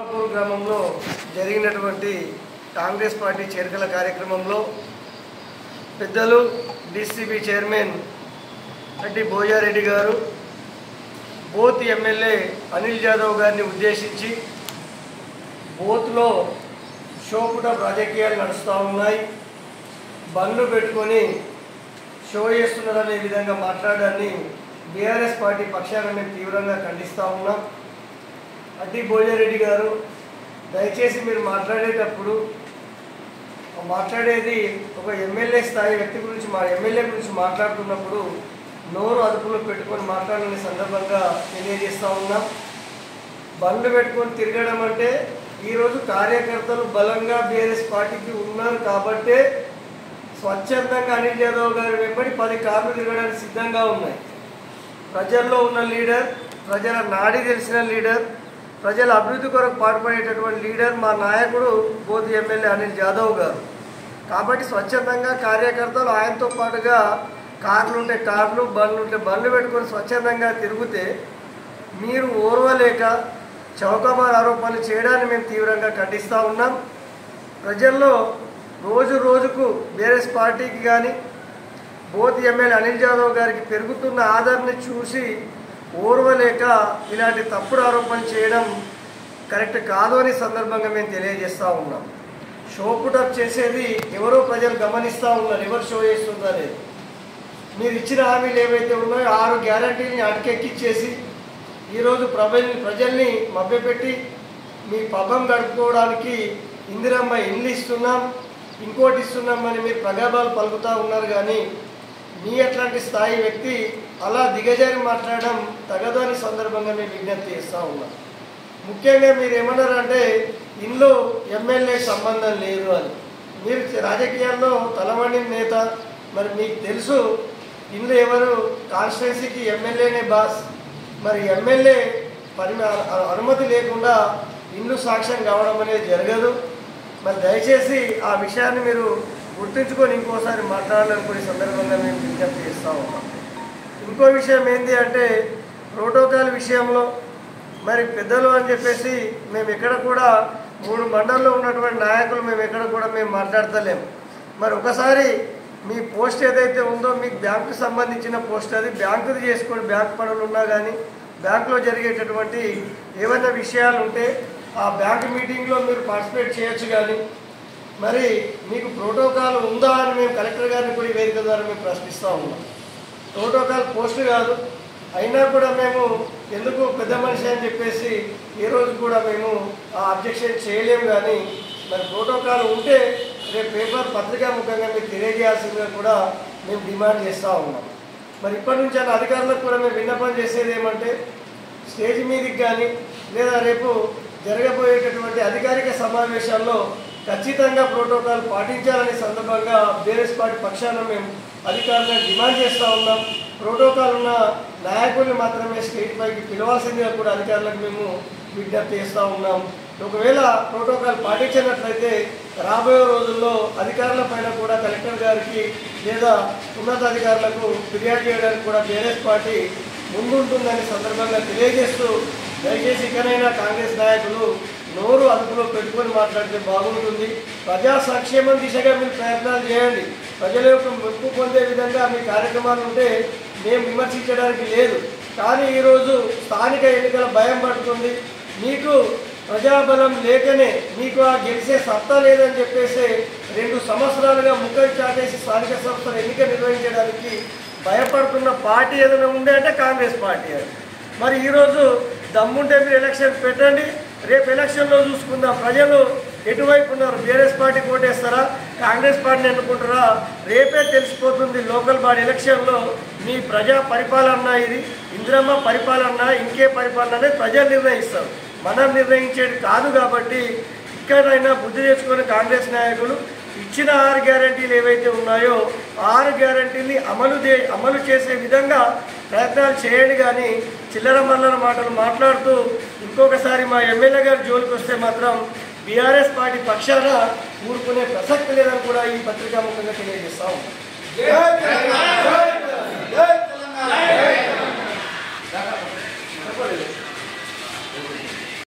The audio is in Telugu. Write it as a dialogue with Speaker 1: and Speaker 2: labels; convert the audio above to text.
Speaker 1: గ్రామంలో జరిగినటువంటి కాంగ్రెస్ పార్టీ చేరికల కార్యక్రమంలో పెద్దలు డీసీబీ చైర్మన్ రెడ్డి భోజారెడ్డి గారు బోత్ ఎమ్మెల్యే అనిల్ యాదవ్ గారిని ఉద్దేశించి బోత్లో షోపుట రాజకీయాలు నడుస్తూ ఉన్నాయి, బండ్లు పెట్టుకొని షో చేస్తున్నారనే విధంగా మాట్లాడాలని బీఆర్ఎస్ పార్టీ పక్షాన మేము తీవ్రంగా ఖండిస్తూ ఉన్నాం. రెడ్డి భోజారెడ్డి గారు, దయచేసి మీరు మాట్లాడేటప్పుడు మాట్లాడేది ఒక ఎమ్మెల్యే స్థాయి వ్యక్తి గురించి ఎమ్మెల్యే గురించి మాట్లాడుతున్నప్పుడు నోరు అదుపులో పెట్టుకొని మాట్లాడాలనే సందర్భంగా తెలియజేస్తూ ఉన్నాం. బండ్లు పెట్టుకొని తిరగడం అంటే ఈరోజు కార్యకర్తలు బలంగా బీఆర్ఎస్ పార్టీకి ఉన్నారు కాబట్టే స్వచ్ఛందంగా అనిల్ యాదవ్ గారి వెంబడి 10 కార్లు తిరగడానికి సిద్ధంగా ఉన్నాయి. ప్రజల్లో ఉన్న లీడర్, ప్రజల నాడి తెలిసిన లీడర్, ప్రజల అభివృద్ధి కొరకు పాటుపడేటటువంటి లీడర్ మా నాయకుడు బోధి ఎమ్మెల్యే అనిల్ యాదవ్ గారు. కాబట్టి స్వచ్ఛందంగా కార్యకర్తలు ఆయనతో పాటుగా కార్లు ఉంటే కార్లు, బండ్లు ఉంటే బండ్లు పెట్టుకొని స్వచ్ఛందంగా తిరిగితే మీరు ఓర్వలేక చౌకబార్ ఆరోపణలు చేయడాన్ని మేము తీవ్రంగా ఖండిస్తూ ఉన్నాం. ప్రజల్లో రోజు రోజుకు బీఆర్ఎస్ పార్టీకి కానీ బోధి ఎమ్మెల్యే అనిల్ యాదవ్ గారికి పెరుగుతున్న ఆదరణ చూసి ఓర్వలేక ఇలాంటి తప్పుడు ఆరోపణలు చేయడం కరెక్ట్ కాదు అని సందర్భంగా మేము తెలియజేస్తూ ఉన్నాం. షో పుటప్ చేసేది ఎవరో ప్రజలు గమనిస్తూ ఉన్నారు, ఎవరు షో చేస్తుందో అనేది. మీరు ఇచ్చిన హామీలు ఏవైతే ఉన్నాయో 6 గ్యారంటీని అటకెక్కిచ్చేసి ఈరోజు ప్రజల్ని మభ్యపెట్టి మీ పబ్బం గడుపుకోవడానికి ఇందిరమ్మ ఇల్లు ఇస్తున్నాం, ఇంకోటి ఇస్తున్నామని మీరు ప్రగల్భాలు పలుకుతూ ఉన్నారు. కానీ మీ అట్లాంటి స్థాయి వ్యక్తి అలా దిగజారి మాట్లాడడం తగదు అని సందర్భంగా మేము విజ్ఞప్తి చేస్తూ ఉన్నాం. ముఖ్యంగా మీరు ఏమన్నారంటే ఇందులో ఎమ్మెల్యే సంబంధం లేదు అని. మీరు రాజకీయాల్లో తలమణి నేత, మరి మీకు తెలుసు ఇందులో ఎవరు కాన్స్టిట్యున్సీకి ఎమ్మెల్యేనే బాస్. మరి ఎమ్మెల్యే అనుమతి లేకుండా ఇల్లు సాక్ష్యం కావడం అనేది జరగదు. మరి దయచేసి ఆ విషయాన్ని మీరు గుర్తుంచుకొని ఇంకోసారి మాట్లాడాలనుకునే సందర్భంగా మేము విజ్ఞప్తి చేస్తూ ఉన్నాం. ఇంకో విషయం ఏంటి అంటే ప్రోటోకాల్ విషయంలో మరి పెద్దలు అని చెప్పేసి మేము ఎక్కడ కూడా 3 మండలంలో ఉన్నటువంటి నాయకులు మేము ఎక్కడ కూడా మేము మాట్లాడతలేము. మరి ఒకసారి మీ పోస్ట్ ఏదైతే ఉందో మీకు బ్యాంకుకి సంబంధించిన పోస్ట్ అది బ్యాంకుది చేసుకొని బ్యాంక్ పనులు ఉన్నా కానీ బ్యాంకులో జరిగేటటువంటి ఏమైనా విషయాలు ఉంటే ఆ బ్యాంక్ మీటింగ్లో మీరు పార్టిసిపేట్ చేయొచ్చు. కానీ మరి మీకు ప్రోటోకాల్ ఉందా అని మేము కలెక్టర్ గారిని కూడా వేదిక ద్వారా మేము ప్రశ్నిస్తూ ఉన్నాం. ప్రోటోకాల్ పోస్ట్ కాదు, అయినా కూడా మేము ఎందుకు పెద్ద మనిషి అని చెప్పేసి ఈ రోజు కూడా మేము ఆ అబ్జెక్షన్ చేయలేము. కానీ మరి ప్రోటోకాల్ ఉంటే రేపు పేపర్ పత్రికా ముఖంగా మీరు తెలియజేయాల్సిందిగా కూడా మేము డిమాండ్ చేస్తూ ఉన్నాం. మరి ఇప్పటి నుంచి అధికారులకు కూడా మేము విన్నపం చేసేది ఏమంటే స్టేజ్ మీదకి కానీ లేదా రేపు జరగబోయేటటువంటి అధికారిక సమావేశాల్లో ఖచ్చితంగా ప్రోటోకాల్ పాటించాలనే సందర్భంగా బీఆర్ఎస్ పార్టీ పక్షాన మేము అధికారులను డిమాండ్ చేస్తూ ఉన్నాం. ప్రోటోకాల్ ఉన్న నాయకుల్ని మాత్రమే స్టేజ్ పైకి పిలవాల్సిందిగా కూడా అధికారులకు మేము విజ్ఞప్తి చేస్తూ ఉన్నాం. ఒకవేళ ప్రోటోకాల్ పాటించినట్లయితే రాబోయే రోజుల్లో అధికారుల పైన కూడా కలెక్టర్ గారికి లేదా ఉన్నతాధికారులకు ఫిర్యాదు చేయడానికి కూడా బీఆర్ఎస్ పార్టీ ముందుంటుందని సందర్భంగా తెలియజేస్తూ దయచేసి ఇకనైనా కాంగ్రెస్ నాయకులు నోరు అదుపులో పెట్టుకొని మాట్లాడితే బాగుంటుంది. ప్రజా సంక్షేమం దిశగా మీరు ప్రయత్నాలు చేయండి. ప్రజల యొక్క మెప్పు పొందే విధంగా మీ కార్యక్రమాలు ఉంటే మేము విమర్శించడానికి లేదు. కానీ ఈరోజు స్థానిక ఎన్నికల భయం పడుతుంది. మీకు ప్రజాబలం లేకనే మీకు ఆ గెలిచే సత్తా లేదని చెప్పేసి 2 సంవత్సరాలుగా ముఖం చాటేసి స్థానిక సంస్థల ఎన్నిక నిర్వహించడానికి భయపడుతున్న పార్టీ ఏదైనా ఉండే అంటే కాంగ్రెస్ పార్టీ అది. మరి ఈరోజు దమ్ముంటే మీరు ఎలక్షన్ పెట్టండి, రేపు ఎలక్షన్లో చూసుకుందాం ప్రజలు ఎటువైపు ఉన్నారు. బీఆర్ఎస్ పార్టీ ఓటేస్తారా, కాంగ్రెస్ పార్టీని ఎన్నుకుంటారా రేపే తెలిసిపోతుంది. లోకల్ బాడీ ఎలక్షన్లో మీ ప్రజా పరిపాలన ఇది ఇందిరమ్మ పరిపాలన ఇంకే పరిపాలన అనేది ప్రజలు నిర్ణయిస్తారు, మనం నిర్ణయించేది కాదు. కాబట్టి ఇక్కడైనా బుద్ధి తెచ్చుకొని కాంగ్రెస్ నాయకులు ఇచ్చిన 6 గ్యారంటీలు ఏవైతే ఉన్నాయో 6 గ్యారంటీల్ని అమలు చేసే విధంగా ప్రయత్నాలు చేయండి. కానీ చిల్లర మల్లర మాటలు మాట్లాడుతూ ఇంకొకసారి మా ఎమ్మెల్యే గారి జోలికి వస్తే మాత్రం బీఆర్ఎస్ పార్టీ పక్షాన ఊరుకునే ప్రసక్తి లేదని కూడా ఈ పత్రికా ముఖంగా తెలియజేస్తాం.